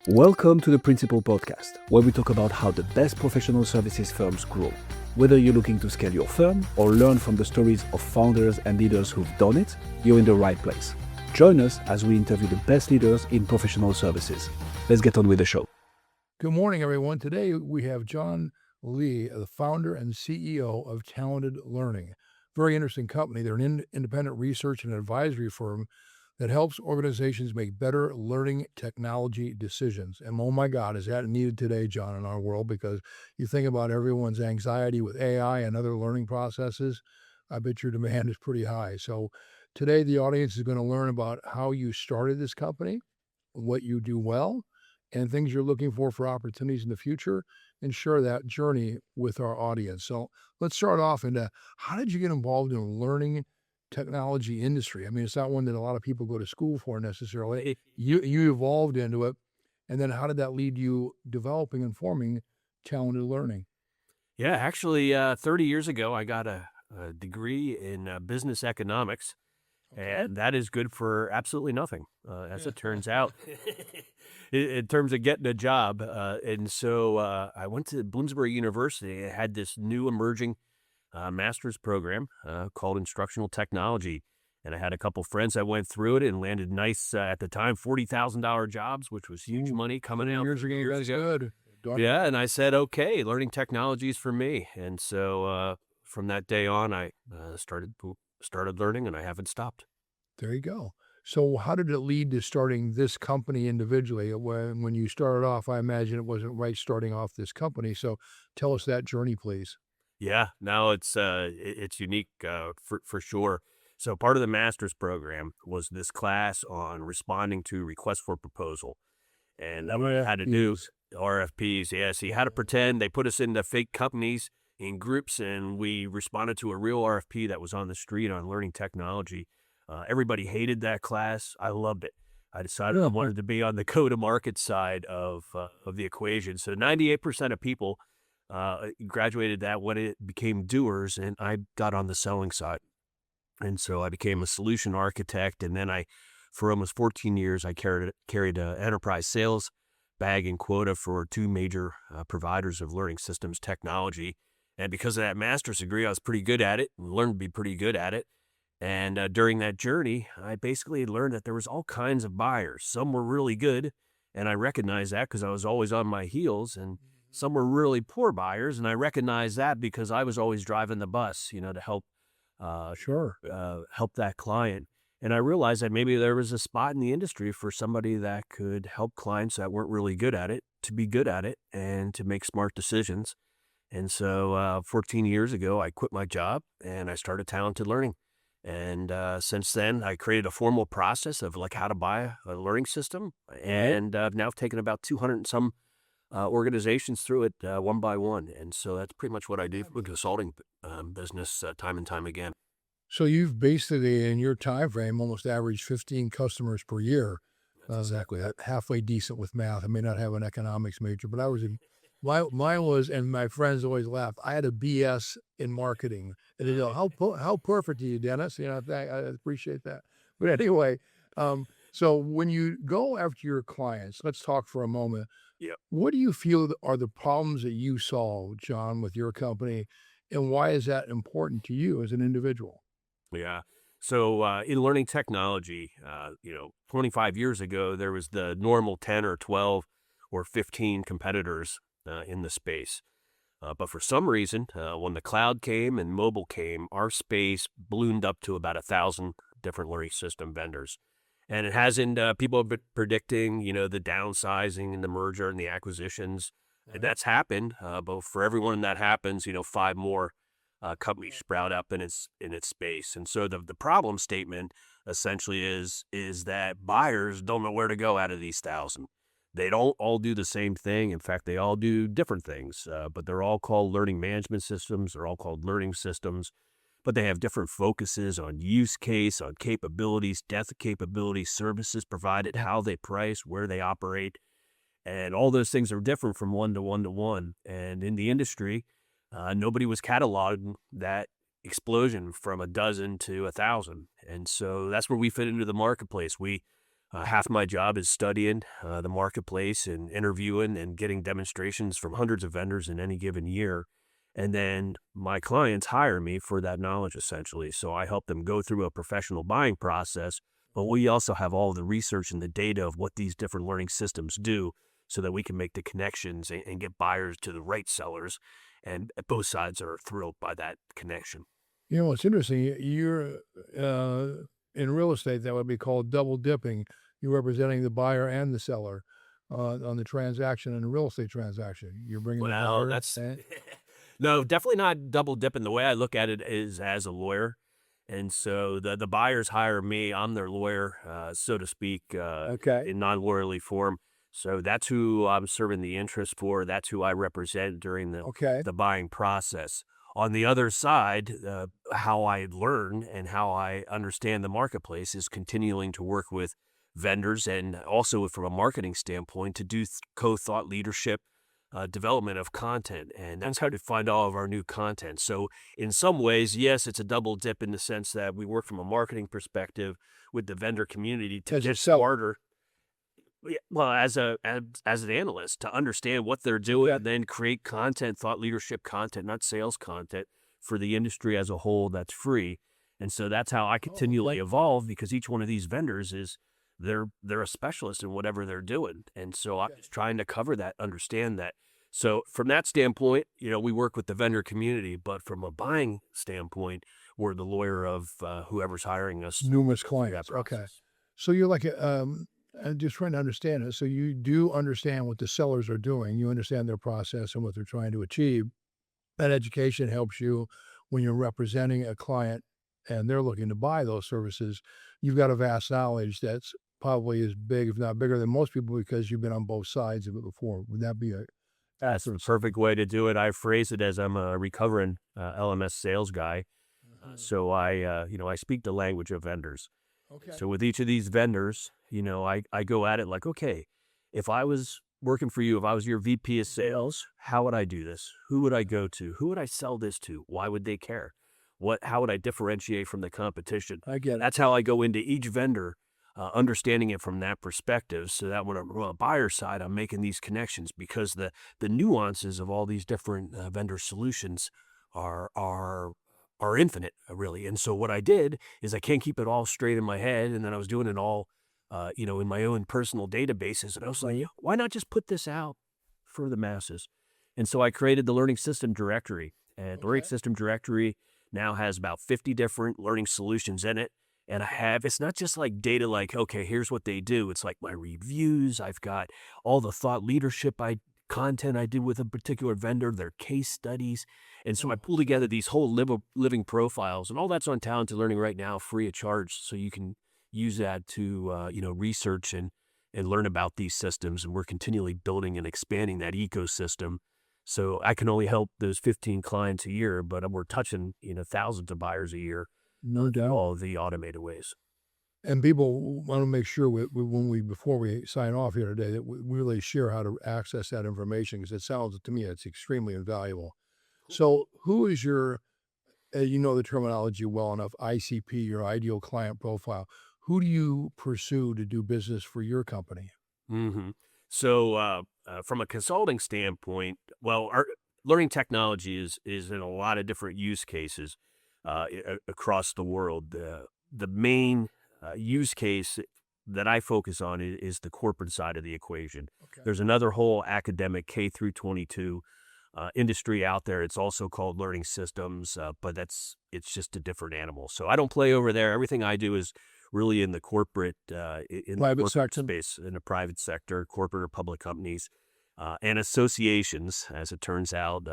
Welcome to the Principal Podcast, where we talk about how the best professional services firms grow. Whether you're looking to scale your firm or learn from the stories of founders and leaders who've done it, you're in the right place. Join us as we interview the best leaders in professional services. Let's get on with the show. Good morning, everyone. Today we have John Lee, the founder and CEO of Talented Learning. Very interesting company. They're an independent research and advisory firm that helps organizations make better learning technology decisions. And oh my God, is that needed today, John, in our world? Because you think about everyone's anxiety with AI and other learning processes, I bet your demand is pretty high. So today the audience is going to learn about how you started this company, what you do well, and things you're looking for opportunities in the future, and share that journey with our audience. So let's start off into how did you get involved in learning technology industry? I mean, it's not one that a lot of people go to school for necessarily. You evolved into it, and then how did that lead you developing and forming Talented Learning? Yeah, actually, 30 years ago, I got a degree in business economics, and that is good for absolutely nothing, as it turns out, in terms of getting a job. And so I went to Bloomsbury University. I had this new emerging master's program called Instructional Technology. And I had a couple friends that went through it and landed nice, at the time, $40,000 jobs, which was huge money coming out. Years ago, good. Yeah, and I said, okay, learning technology is for me. And so from that day on, I started learning, and I haven't stopped. There you go. So how did it lead to starting this company individually? When you started off, I imagine it wasn't right starting off this company. So tell us that journey, please. Yeah, no, it's unique for sure. So part of the master's program was this class on responding to requests for proposal, and that we had to do RFPs. Yeah, so you had to pretend they put us into fake companies in groups, and we responded to a real RFP that was on the street on learning technology. Everybody hated that class. I loved it. I decided I wanted to be on the go-to-market side of the equation. So 98% of people graduated that when it became doers, and I got on the selling side. And so I became a solution architect, and then for almost 14 years, I carried an enterprise sales bag and quota for two major providers of learning systems technology. And because of that master's degree, I was pretty good at it and learned to be pretty good at it. And during that journey, I basically learned that there was all kinds of buyers. Some were really good, and I recognized that because I was always on my heels, and some were really poor buyers, and I recognized that because I was always driving the bus, to help help that client. And I realized that maybe there was a spot in the industry for somebody that could help clients that weren't really good at it to be good at it and to make smart decisions. And so 14 years ago, I quit my job and I started Talented Learning. And since then, I created a formal process of how to buy a learning system. And I've now taken about 200 and some organizations through it one by one. And so that's pretty much what I do with consulting business time and time again. So you've basically, in your time frame, almost averaged 15 customers per year. Exactly. Halfway decent with math. I may not have an economics major, but mine was, and my friends always laugh, I had a BS in marketing. And they go, how perfect are you, Dennis? I appreciate that. But anyway, so when you go after your clients, let's talk for a moment. Yeah. What do you feel are the problems that you solve, John, with your company, and why is that important to you as an individual? Yeah. So in learning technology, 25 years ago, there was the normal 10 or 12 or 15 competitors in the space. But for some reason, when the cloud came and mobile came, our space ballooned up to about 1,000 different learning system vendors. And it hasn't, people have been predicting, the downsizing and the merger and the acquisitions. And that's happened. But for everyone that happens, 5 more companies sprout up in its space. And so the problem statement essentially is that buyers don't know where to go out of these 1,000. They don't all do the same thing. In fact, they all do different things, but they're all called learning management systems. They're all called learning systems, but they have different focuses on use case, on capabilities, depth of capabilities, services provided, how they price, where they operate. And all those things are different from one to one to one. And in the industry, nobody was cataloging that explosion from 12 to 1,000. And so that's where we fit into the marketplace. We Half my job is studying the marketplace and interviewing and getting demonstrations from hundreds of vendors in any given year. And then my clients hire me for that knowledge, essentially. So I help them go through a professional buying process, but we also have all the research and the data of what these different learning systems do so that we can make the connections and get buyers to the right sellers. And both sides are thrilled by that connection. You know, it's interesting. You're in real estate, that would be called double dipping. You're representing the buyer and the seller on the transaction and the real estate transaction. You're bringing the Well, buyer. that's no, definitely not double dipping. The way I look at it is as a lawyer. And so the buyers hire me. I'm their lawyer, so to speak, Okay. in non-lawyerly form. So that's who I'm serving the interest for. That's who I represent during Okay. the buying process. On the other side, how I learn and how I understand the marketplace is continuing to work with vendors and also from a marketing standpoint to do co-thought leadership, development of content. And that's how to find all of our new content. So in some ways, yes, it's a double dip in the sense that we work from a marketing perspective with the vendor community to As a get seller. smarter. Yeah, well, as an analyst, to understand what they're doing, and then create content, thought leadership content, not sales content, for the industry as a whole that's free. And so that's how I continually evolve, because each one of these vendors is they're a specialist in whatever they're doing. And so I'm just trying to cover that, understand that. So from that standpoint, we work with the vendor community, but from a buying standpoint, we're the lawyer of whoever's hiring us. Numerous through clients. that Okay. process. So you're like I'm just trying to understand it. So you do understand what the sellers are doing. You understand their process and what they're trying to achieve. That education helps you when you're representing a client and they're looking to buy those services. You've got a vast knowledge that's probably as big, if not bigger than most people, because you've been on both sides of it before. Would that be a That's the perfect way to do it. I phrase it as I'm a recovering LMS sales guy. So I speak the language of vendors. Okay. So with each of these vendors, I go at it like, okay, if I was working for you, if I was your VP of sales, how would I do this? Who would I go to? Who would I sell this to? Why would they care? How would I differentiate from the competition? I get it. That's how I go into each vendor, understanding it from that perspective, so that when I'm on the buyer side, I'm making these connections, because the nuances of all these different vendor solutions are infinite, really. And so what I did is I can't keep it all straight in my head, and then I was doing it all, in my own personal databases, and I was like, why not just put this out for the masses? And so I created the Learning System Directory, and the Learning System Directory now has about 50 different learning solutions in it. And it's not just like data like, okay, here's what they do. It's like my reviews. I've got all the thought leadership content I did with a particular vendor, their case studies. And so I pull together these whole living profiles, and all that's on Talented Learning right now, free of charge. So you can use that to, research and learn about these systems. And we're continually building and expanding that ecosystem. So I can only help those 15 clients a year, but we're touching, thousands of buyers a year. No doubt. All the automated ways. And people want to make sure before we sign off here today, that we really share how to access that information, because it sounds to me it's extremely invaluable. So who is your, the terminology well enough, ICP, your ideal client profile? Who do you pursue to do business for your company? Mm-hmm. So from a consulting standpoint, well, our learning technology is in a lot of different use cases across the world. The main use case that I focus on is the corporate side of the equation. Okay. There's another whole academic K through 22 industry out there. It's also called learning systems, but it's just a different animal. So I don't play over there. Everything I do is really in the corporate, Private sector space, in the private sector, corporate or public companies, and associations. As it turns out,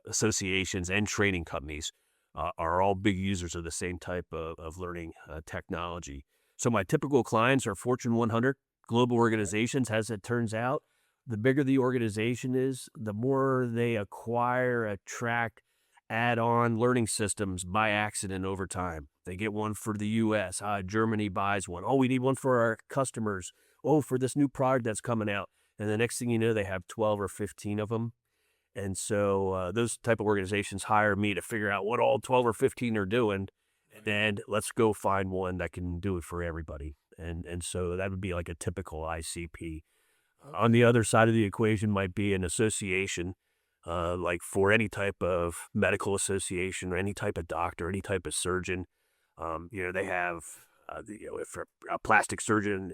associations and training companies are all big users of the same type of learning technology. So my typical clients are Fortune 100 global organizations. As it turns out, the bigger the organization is, the more they acquire, attract, add on learning systems by accident over time. They get one for the U.S. Germany buys one. Oh, we need one for our customers. Oh, for this new product that's coming out. And the next thing you know, they have 12 or 15 of them. And so those type of organizations hire me to figure out what all 12 or 15 are doing. And then let's go find one that can do it for everybody. And so that would be like a typical ICP. On the other side of the equation might be an association, like for any type of medical association or any type of doctor, any type of surgeon. They have, if a plastic surgeon,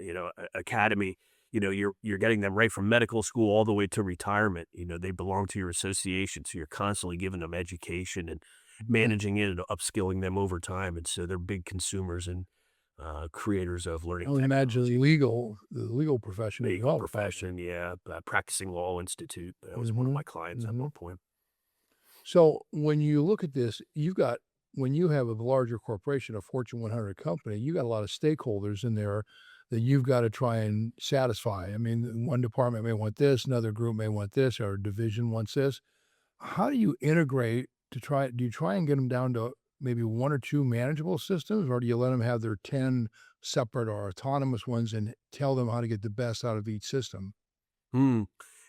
academy, you're getting them right from medical school all the way to retirement. They belong to your association, so you're constantly giving them education and managing it and upskilling them over time. And so they're big consumers and creators of learning. I would imagine the legal profession. Legal profession, yeah. Practicing Law Institute. That was one of my clients at one point. So when you look at this, when you have a larger corporation, a Fortune 100 company, you got a lot of stakeholders in there that you've got to try and satisfy. I mean, one department may want this, another group may want this, or a division wants this. How do you integrate do you try and get them down to maybe one or two manageable systems, or do you let them have their 10 separate or autonomous ones and tell them how to get the best out of each system?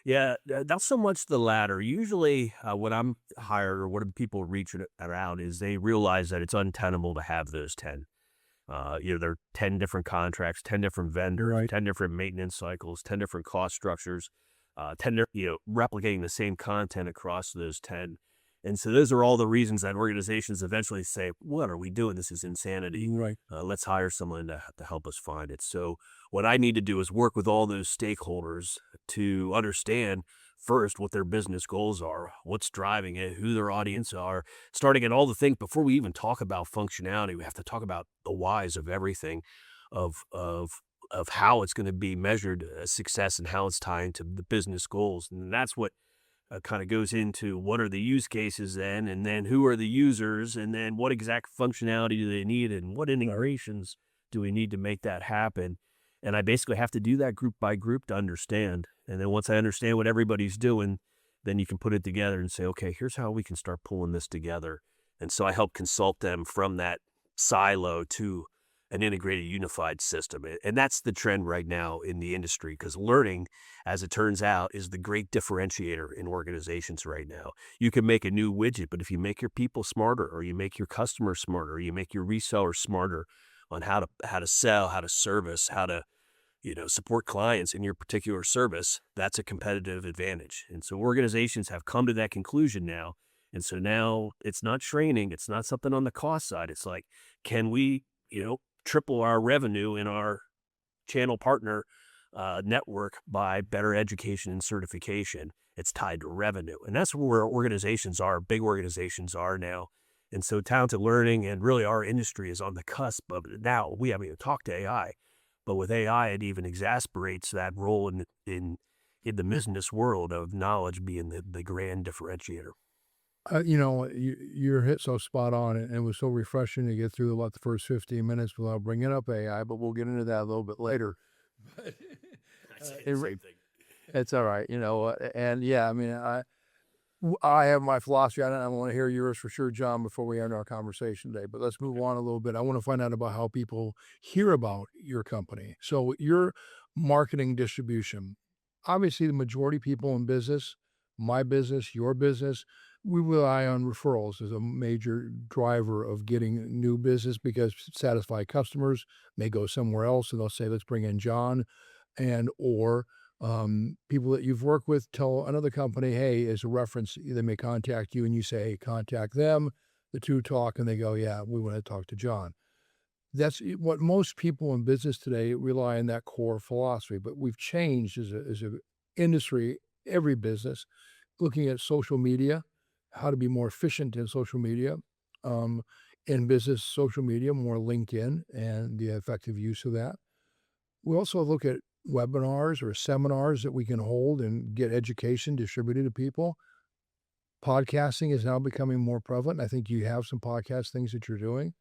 Yeah, not so much the latter. Usually when I'm hired or when people reach around is they realize that it's untenable to have those 10. There are 10 different contracts, 10 different vendors, Right. 10 different maintenance cycles, 10 different cost structures, 10, replicating the same content across those 10. And so those are all the reasons that organizations eventually say, what are we doing? This is insanity. Right. Let's hire someone to help us find it. So what I need to do is work with all those stakeholders to understand first what their business goals are, what's driving it, who their audience are, starting at all the things before we even talk about functionality. We have to talk about the whys of everything, of how it's going to be measured success and how it's tying to the business goals. And that's what kind of goes into what are the use cases then, and then who are the users, and then what exact functionality do they need, and what integrations do we need to make that happen. And I basically have to do that group by group to understand. And then once I understand what everybody's doing, then you can put it together and say, okay, here's how we can start pulling this together. And so I help consult them from that silo to an integrated, unified system. And that's the trend right now in the industry, because learning, as it turns out, is the great differentiator in organizations right now. You can make a new widget, but if you make your people smarter, or you make your customers smarter, or you make your resellers smarter on how to sell, how to service, how to support clients in your particular service, that's a competitive advantage. And so organizations have come to that conclusion now. And so now it's not training, it's not something on the cost side. It's like, can we, triple our revenue in our channel partner network by better education and certification? It's tied to revenue. And that's where organizations are, big organizations are now. And so talented learning and really our industry is on the cusp of it. Now we haven't even talked to AI, but with AI, it even exasperates that role in the business world of knowledge being the grand differentiator. You're hit so spot on, and it was so refreshing to get through about the first 15 minutes without bringing up AI, but we'll get into that a little bit later. But Same thing. it's all right, and yeah, I mean, I have my philosophy on it. I want to hear yours for sure, John, before we end our conversation today. But let's move on a little bit. I want to find out about how people hear about your company. So your marketing distribution. Obviously, the majority of people in business, my business, your business, we rely on referrals as a major driver of getting new business, because satisfied customers may go somewhere else and they'll say, let's bring in John, or people that you've worked with tell another company, hey, as a reference, they may contact you and you say, hey, contact them. The two talk and they go, yeah, we want to talk to John. That's what most people in business today rely on, that core philosophy. But we've changed as a industry, every business, looking at social media, how to be more efficient in social media, in business social media, more LinkedIn and the effective use of that. We also look at webinars or seminars that we can hold and get education distributed to people. Podcasting is now becoming more prevalent. I think you have some podcast things that you're doing.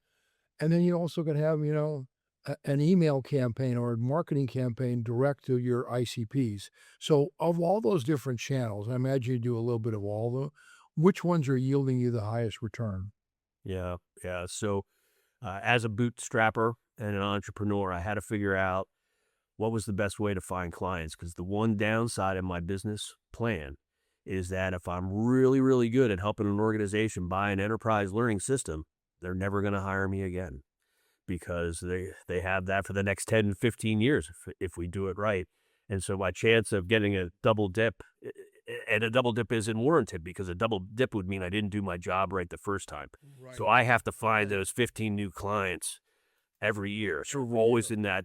And then you also can have, an email campaign or a marketing campaign direct to your ICPs. So of all those different channels, I imagine you do a little bit of all of them. Which ones are yielding you the highest return? Yeah. So as a bootstrapper and an entrepreneur, I had to figure out what was the best way to find clients, because the one downside of my business plan is that if I'm really, really good at helping an organization buy an enterprise learning system, they're never going to hire me again, because they have that for the next 10, 15 years if we do it right. And so my chance of getting a double dip, and a double dip isn't warranted because a double dip would mean I didn't do my job right the first time. So I have to find those 15 new clients every year. So we're always in that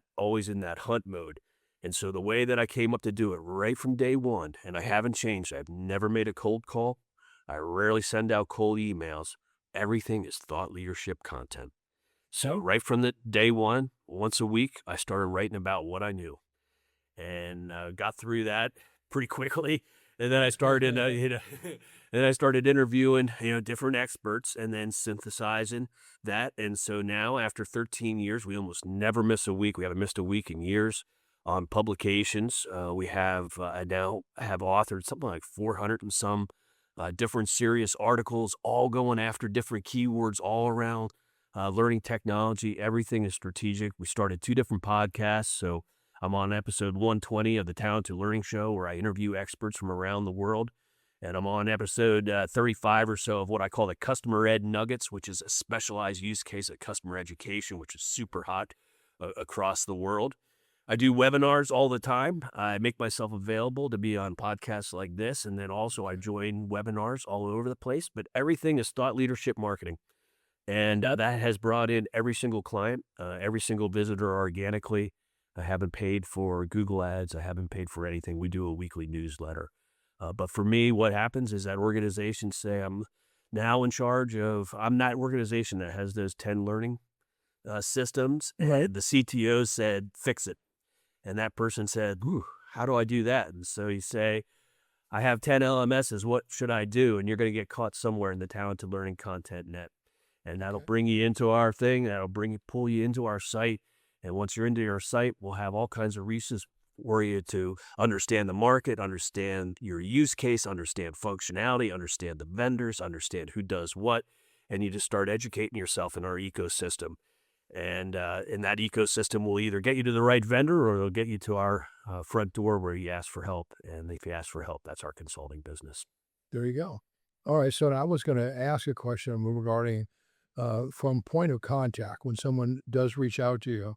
hunt mode. And so the way that I came up to do it right from day one, and I haven't changed, I've never made a cold call. I rarely send out cold emails. Everything is thought leadership content. So right from the day one, once a week, I started writing about what I knew, and got through that pretty quickly. And then I started, then I started interviewing, different experts, and then synthesizing that. And so now, after 13 years, we almost never miss a week. We haven't missed a week in years on publications. We have I now have authored something like 400 and some different serious articles, all going after different keywords all around learning technology. Everything is strategic. We started 2 different podcasts. So I'm on episode 120 of the Talented Learning Show, where I interview experts from around the world. And I'm on episode 35 or so of what I call the Customer Ed Nuggets, which is a specialized use case of customer education, which is super hot across the world. I do webinars all the time. I make myself available to be on podcasts like this. And then also I join webinars all over the place. But everything is thought leadership marketing. And that has brought in every single client, every single visitor organically. I haven't paid for Google ads. I haven't paid for anything. We do a weekly newsletter. But for me, what happens is that organizations say, I'm now in charge of, I'm that organization that has those 10 learning systems. And the CTO said, fix it. And that person said, how do I do that? And so you say, I have 10 LMSs. What should I do? And you're going to get caught somewhere in the Talented Learning content net. And that'll bring you into our thing. That'll pull you into our site. And once you're into your site, we'll have all kinds of resources for you to understand the market, understand your use case, understand functionality, understand the vendors, understand who does what. And you just start educating yourself in our ecosystem. And in that ecosystem will either get you to the right vendor or it'll get you to our front door where you ask for help. And if you ask for help, that's our consulting business. There you go. All right. So I was going to ask a question regarding from point of contact, when someone does reach out to you,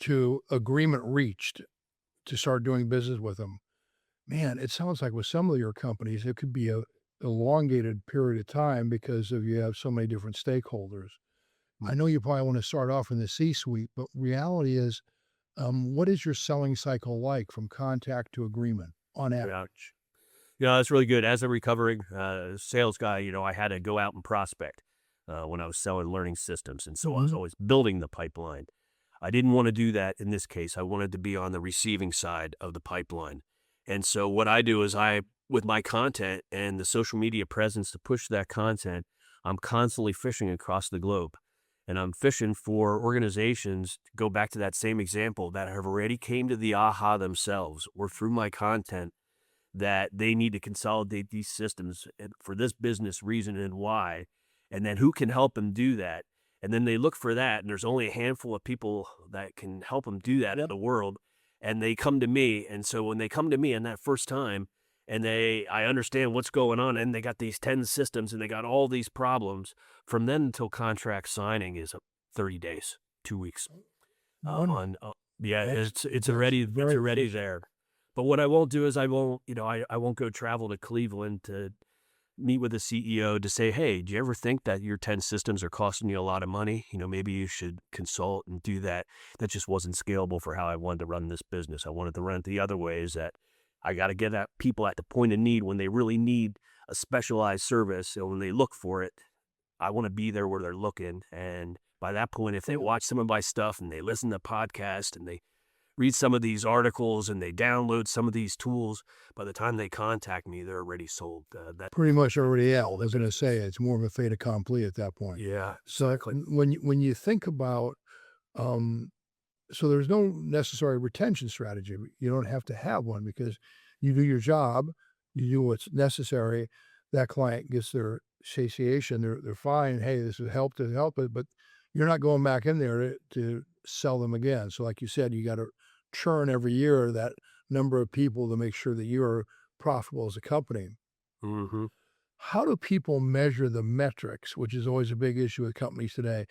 to agreement reached to start doing business with them. Man, it sounds like with some of your companies, it could be a elongated period of time because of you have so many different stakeholders. I know you probably want to start off in the C-suite, but reality is, what is your selling cycle like from contact to agreement on average? That's really good. As a recovering sales guy, I had to go out and prospect when I was selling learning systems. And so I was always building the pipeline. I didn't want to do that in this case. I wanted to be on the receiving side of the pipeline. And so what I do is with my content and the social media presence to push that content, I'm constantly fishing across the globe. And I'm fishing for organizations, to go back to that same example, that have already came to the aha themselves or through my content that they need to consolidate these systems for this business reason and why, and then who can help them do that. And then they look for that, and there's only a handful of people that can help them do that in the world, and they come to me. And so when they come to me in that first time, and I understand what's going on, and they got these 10 systems, and they got all these problems, from then until contract signing is 30 days, 2 weeks. It's already there. But what I won't do is I won't go travel to Cleveland to meet with the CEO to say, hey, do you ever think that your 10 systems are costing you a lot of money? Maybe you should consult and do that. That just wasn't scalable for how I wanted to run this business. I wanted to run it the other way, is that I got to get at people at the point of need when they really need a specialized service. So when they look for it, I want to be there where they're looking. And by that point, if they watch some of my stuff and they listen to podcasts and they read some of these articles and they download some of these tools, by the time they contact me, they're already sold. That pretty much already out. I was going to say it's more of a fait accompli at that point. Yeah, exactly. So when you think about, so there's no necessary retention strategy. You don't have to have one because you do your job, you do what's necessary. That client gets their satiation. They're fine. Hey, this has helped it, but you're not going back in there to sell them again. So like you said, you got to churn every year that number of people to make sure that you're profitable as a company. Mm-hmm. How do people measure the metrics, which is always a big issue with companies today,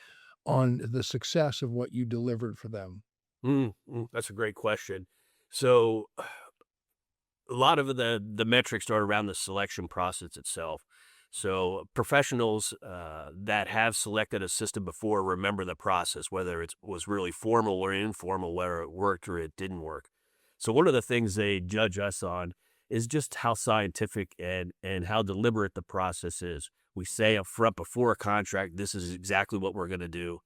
on the success of what you delivered for them? That's a great question. So a lot of the metrics are around the selection process itself. So professionals that have selected a system before remember the process, whether it was really formal or informal, whether it worked or it didn't work. So one of the things they judge us on is just how scientific and how deliberate the process is. We say up front before a contract, this is exactly what we're going to do.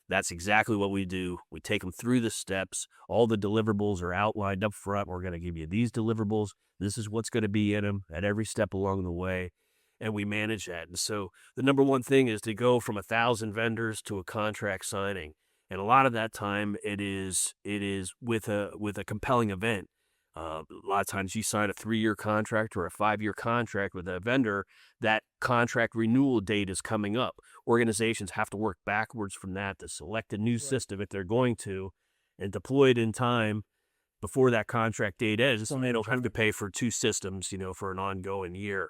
That's exactly what we do. We take them through the steps. All the deliverables are outlined up front. We're going to give you these deliverables. This is what's going to be in them at every step along the way. And we manage that. And so the number one thing is to go from 1,000 vendors to a contract signing. And a lot of that time it is with a compelling event. A lot of times you sign a 3-year contract or a 5-year contract with a vendor. That contract renewal date is coming up. Organizations have to work backwards from that to select a new system if they're going to and deploy it in time before that contract date ends. So they don't have to pay for 2 systems, for an ongoing year.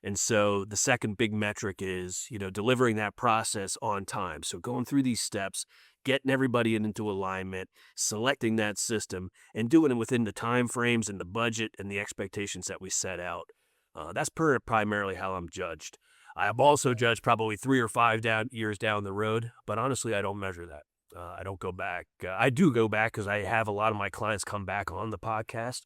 And so the second big metric is, delivering that process on time. So going through these steps, getting everybody into alignment, selecting that system, and doing it within the time frames and the budget and the expectations that we set out. That's primarily how I'm judged. I am also judged probably 3 or 5 years down the road, but honestly, I don't measure that. I don't go back. I do go back because I have a lot of my clients come back on the podcast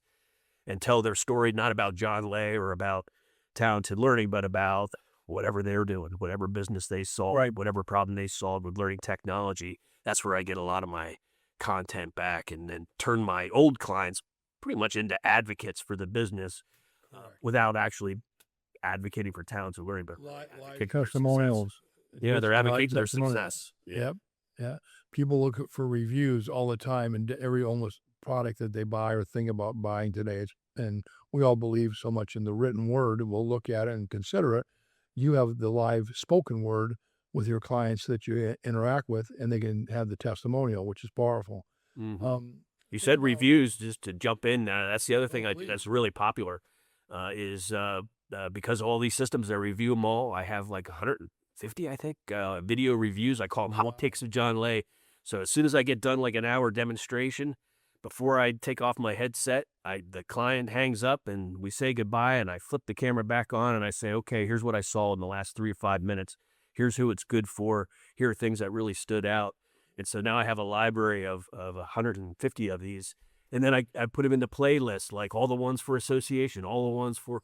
and tell their story, not about John Lay or about Talented Learning, but about whatever they're doing, whatever business they solve, whatever problem they solved with learning technology. That's where I get a lot of my content back and then turn my old clients pretty much into advocates for the business without actually advocating for Talented Learning, but Like testimonials. Yeah, they're advocating for their testimonials. success. Yep. Yeah. People look for reviews all the time, and every almost product that they buy or think about buying today. And we all believe so much in the written word. We'll look at it and consider it. You have the live spoken word with your clients that you interact with, and they can have the testimonial, which is powerful. You said reviews, just to jump in. That's the other thing that's really popular is because all these systems, I review them all. I have like 150, I think, video reviews. I call them hot takes of John Lay. So as soon as I get done like an hour demonstration, before I take off my headset, the client hangs up and we say goodbye, and I flip the camera back on and I say, okay, here's what I saw in the last 3 or 5 minutes. Here's who it's good for. Here are things that really stood out. And so now I have a library of 150 of these. And then I put them into playlists, like all the ones for association, all the ones for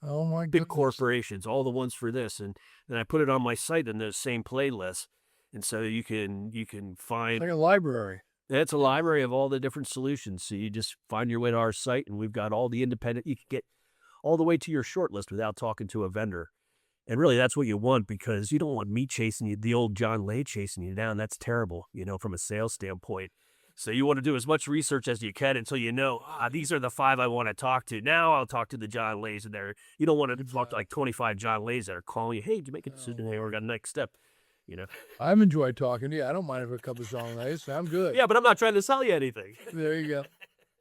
big corporations, all the ones for this. And then I put it on my site in those same playlists. And so you can find... It's like a library. It's a library of all the different solutions. So you just find your way to our site, and we've got all the independent... You can get all the way to your short list without talking to a vendor. And really, that's what you want, because you don't want me chasing you, the old John Lay chasing you down. That's terrible, from a sales standpoint. So you want to do as much research as you can until you know, these are the 5 I want to talk to. Now I'll talk to the John Lays in there. You don't want to talk to like 25 John Lays that are calling you, hey, did you make a decision? Hey, we're got the next step. I've enjoyed talking to you. I don't mind if a couple of John Lays. I'm good. Yeah, but I'm not trying to sell you anything. There you go.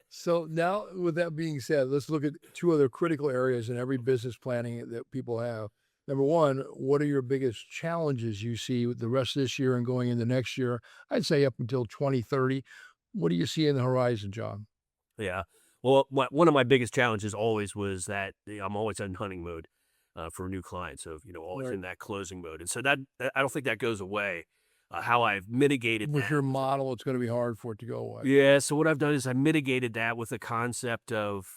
So now, with that being said, let's look at 2 other critical areas in every business planning that people have. Number one, what are your biggest challenges you see with the rest of this year and going into next year? I'd say up until 2030. What do you see in the horizon, John? Yeah. Well, one of my biggest challenges always was that I'm always in hunting mode for new clients. So, always in that closing mode. And so that I don't think that goes away. How I've mitigated with your model, it's going to be hard for it to go away. Yeah. So what I've done is I mitigated that with the concept of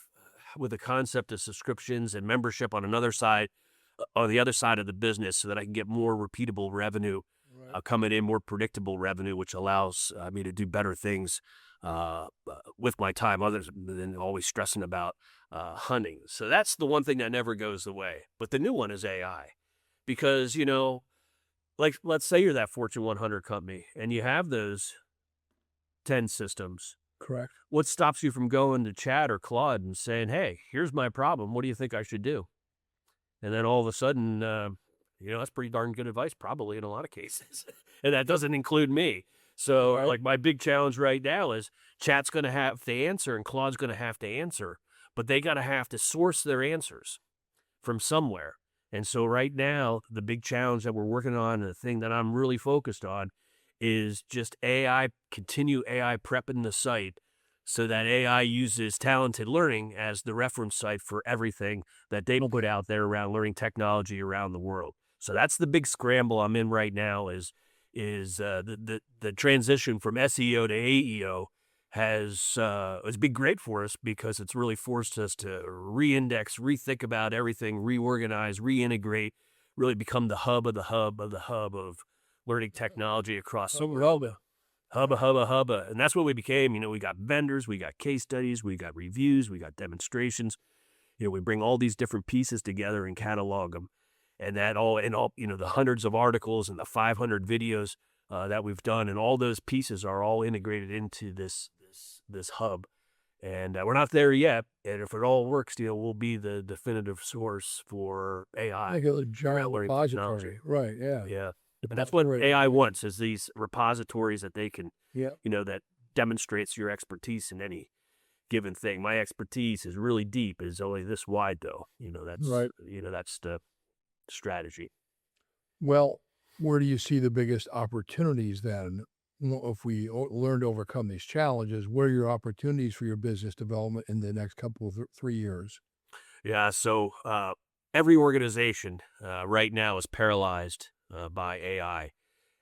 subscriptions and membership on the other side of the business, so that I can get more repeatable revenue coming in, more predictable revenue, which allows me to do better things with my time, other than always stressing about hunting. So that's the one thing that never goes away. But the new one is AI, because, like, let's say you're that Fortune 100 company and you have those 10 systems. Correct. What stops you from going to Chat or Claude and saying, hey, here's my problem. What do you think I should do? And then all of a sudden, that's pretty darn good advice, probably in a lot of cases. And that doesn't include me. So like my big challenge right now is Chat's going to have to answer and Claude's going to have to answer, but they got to have to source their answers from somewhere. And so right now, the big challenge that we're working on, and the thing that I'm really focused on, is just continue AI prepping the site so that AI uses Talented Learning as the reference site for everything that they put out there around learning technology around the world. So that's the big scramble I'm in right now is the transition from SEO to AEO has been great for us because it's really forced us to re-index, rethink about everything, reorganize, reintegrate, really become the hub of the hub of the hub of learning technology across the world. Hubba. And that's what we became. We got vendors, we got case studies, we got reviews, we got demonstrations. We bring all these different pieces together and catalog them. And that all, the hundreds of articles and the 500 videos that we've done, and all those pieces are all integrated into this hub. And we're not there yet. And if it all works, we'll be the definitive source for AI. Like a giant repository. Right, yeah. Yeah. And that's what AI wants, is these repositories that they can, that demonstrates your expertise in any given thing. My expertise is really deep. It's only this wide, though. That's right. That's the strategy. Well, where do you see the biggest opportunities then? If we learn to overcome these challenges, what are your opportunities for your business development in the next couple of 3 years? Yeah, so every organization right now is paralyzed by AI.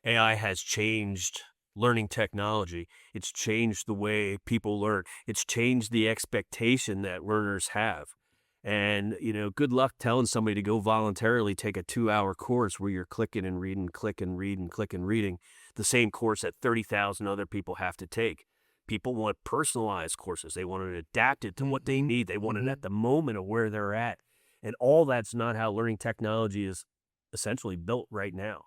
AI has changed learning technology. It's changed the way people learn. It's changed the expectation that learners have. And, good luck telling somebody to go voluntarily take a 2-hour course where you're clicking and reading, the same course that 30,000 other people have to take. People want personalized courses. They want it adapted to what they need. They want it at the moment of where they're at. And all that's not how learning technology is essentially built right now.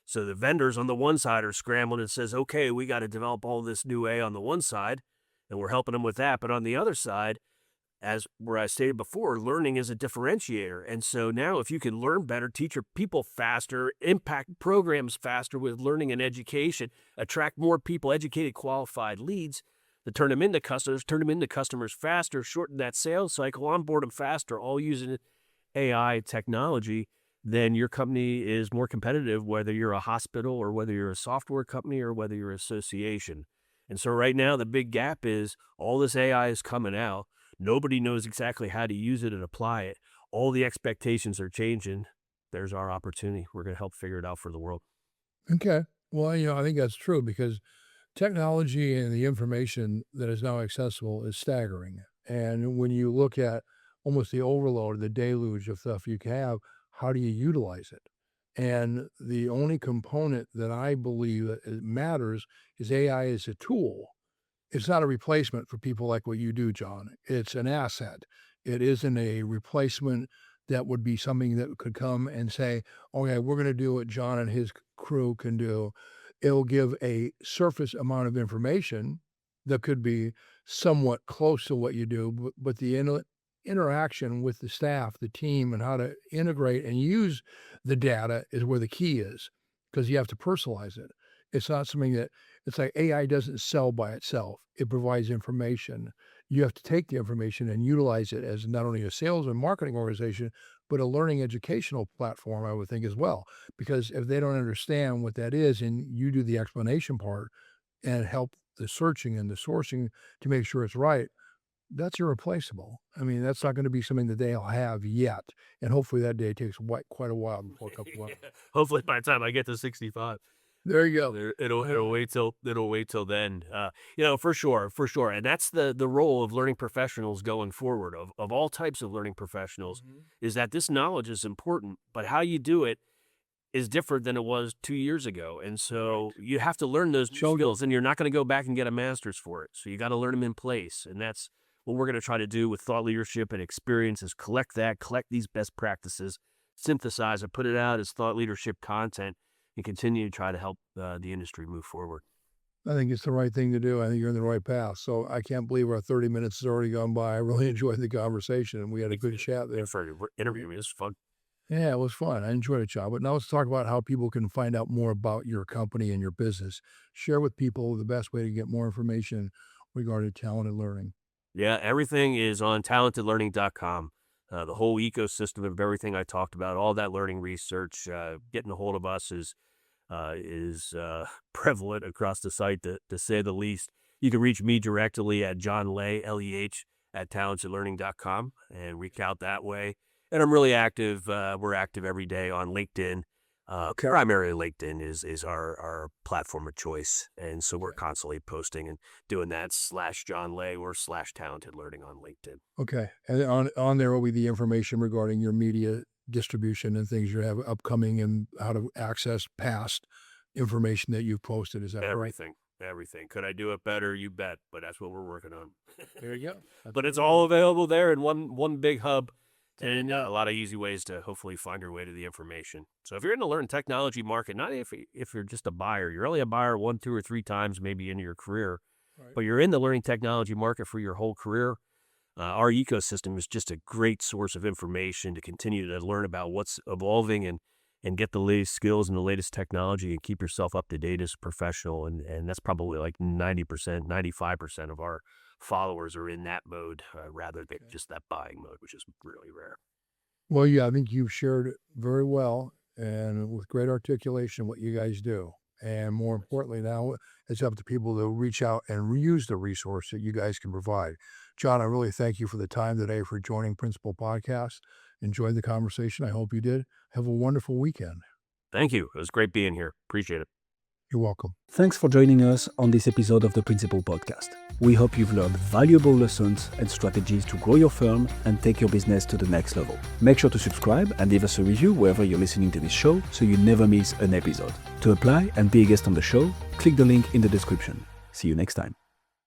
So the vendors on the one side are scrambling and says, okay, we got to develop all this new AI on the one side, and we're helping them with that. But on the other side, as where I stated before, learning is a differentiator. And so now if you can learn better, teach your people faster, impact programs faster with learning and education, attract more people, educated, qualified leads, to turn them into customers faster, shorten that sales cycle, onboard them faster, all using AI technology, then your company is more competitive, whether you're a hospital or whether you're a software company or whether you're an association. And so right now the big gap is all this AI is coming out. Nobody knows exactly how to use it and apply it. All the expectations are changing. There's our opportunity. We're going to help figure it out for the world. Okay. Well, I think that's true because technology and the information that is now accessible is staggering. And when you look at almost the overload, the deluge of stuff you can have, how do you utilize it? And the only component that I believe that it matters is AI is a tool. It's not a replacement for people like what you do, John. It's an asset. It isn't a replacement that would be something that could come and say, okay, we're going to do what John and his crew can do. It'll give a surface amount of information that could be somewhat close to what you do, but the interaction with the staff, the team, and how to integrate and use the data is where the key is, because you have to personalize it. It's not something that, it's like AI doesn't sell by itself. It provides information. You have to take the information and utilize it as not only a sales and marketing organization, but a learning educational platform, I would think, as well. Because if they don't understand what that is and you do the explanation part and help the searching and the sourcing to make sure it's right, that's irreplaceable. I mean, that's not going to be something that they'll have yet. And hopefully that day takes quite a while before a couple of months. Hopefully by the time I get to 65. There you go. It'll wait till then. For sure. And that's the role of learning professionals going forward, of all types of learning professionals, is that this knowledge is important, but how you do it is different than it was 2 years ago. And so you have to learn those skills, and you're not going to go back and get a master's for it. So you got to learn them in place. And that's what we're going to try to do with thought leadership and experience, is collect these best practices, synthesize it, put it out as thought leadership content, and continue to try to help the industry move forward. I think it's the right thing to do. I think you're in the right path. So I can't believe our 30 minutes has already gone by. I really enjoyed the conversation, and we had a good chat there. For interviewing me, it was fun. Yeah, it was fun. I enjoyed it, John. But now let's talk about how people can find out more about your company and your business. Share with people the best way to get more information regarding talented learning. Yeah, everything is on talentedlearning.com. The whole ecosystem of everything I talked about, all that learning research, getting a hold of us is is prevalent across the site, to say the least. You can reach me directly at John Leh, Leh, at talentedlearning.com and reach out that way. And I'm really active. We're active every day on LinkedIn. Primarily LinkedIn is our platform of choice. And so we're constantly posting and doing that /John Leh or /Talented Learning on LinkedIn. Okay. And on there will be the information regarding your media distribution and things you have upcoming and how to access past information that you've posted. Is that right? Everything. Could I do it better? You bet. But that's what we're working on. There you go. But it's all available there in one big hub. And a lot of easy ways to hopefully find your way to the information. So if you're in the learning technology market, not if you're just a buyer, you're only a buyer 1, 2, or 3 times maybe into your career, but you're in the learning technology market for your whole career, our ecosystem is just a great source of information to continue to learn about what's evolving and get the latest skills and the latest technology and keep yourself up to date as a professional. And that's probably like 90%, 95% of our followers are in that mode rather than just that buying mode, which is really rare. Well, yeah, I think you've shared it very well and with great articulation what you guys do. And more importantly, now it's up to people to reach out and reuse the resource that you guys can provide. John, I really thank you for the time today for joining Principal Podcast. Enjoyed the conversation. I hope you did. Have a wonderful weekend. Thank you. It was great being here. Appreciate it. You're welcome. Thanks for joining us on this episode of the Principal Podcast. We hope you've learned valuable lessons and strategies to grow your firm and take your business to the next level. Make sure to subscribe and leave us a review wherever you're listening to this show so you never miss an episode. To apply and be a guest on the show, click the link in the description. See you next time.